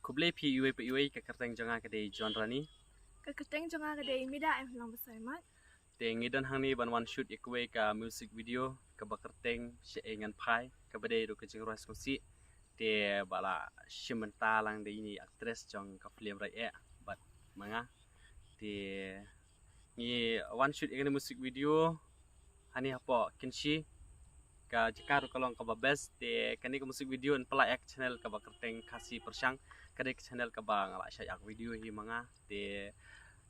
kublai pi iwe pe iwe ka kerteng jonga ka de genre ni Kaketeng jonga kadai mida em lang besar mat. te ngidan hang ni ban one shoot ikwe ka music video ka ba kerteng she engan phai ka bade ro ka jing ras kosi te bala shimenta lang de ini actress jong ka film rai e bat manga te ni one shoot ikani music video hani apo kinshi ka jikar kalong ka ba best te kani ka music video en pala ek channel ka ba kerteng kasi persang kade channel ka ba ngala shay ak video hi manga te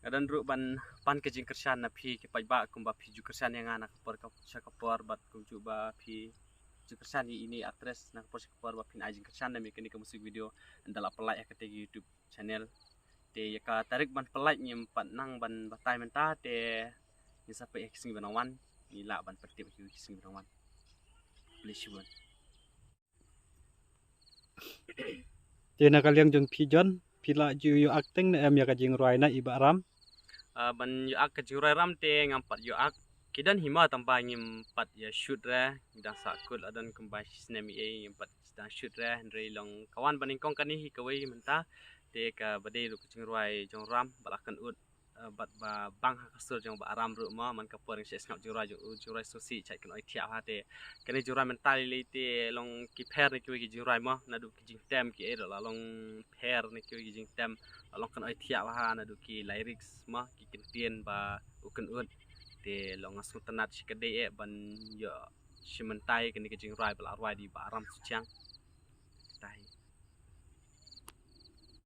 kadang ru ban pan ke jing kersan na phi ke pajba kumba phi ju kersan yang anak por ka kapor bat kum juba phi ju kersan ini actress na por kapor ba phin ajing kersan na mekani ka musik video andala pelai ka te YouTube channel te ka tarik ban pelai nyem pat nang ban batai menta te ni sape ek sing banawan ni la ban pertip hi sing banawan please one te na kaliang jong pijon pila ju yu acting na em ya ka jing roi na iba ram ban yu ak ka jurai ram te ngampat yu ak kidan hima tampa ngim pat ya shoot re dang sakul adan kumbai sinemi e ngimpat dang shoot re ndrei long kawan baning kong kani hi kawai menta te ka bade lu kucing ruai jong ram balakan ut bat ba bang ha kasur jong ba aram ru ma man ka por se snap jurai jurai sosi chai kan oi thia ha te kani jurai mental le te long ki pher ni ki jurai ma na du ki jing tem ki e la long pher ni ki jing tem long kan oi thia ha na du ki lyrics ma ki kin tien ba ukan ut te long asu tanat sikade e ban yo shimentai kani ki jing ruai bala ruai di ba aram su chang tai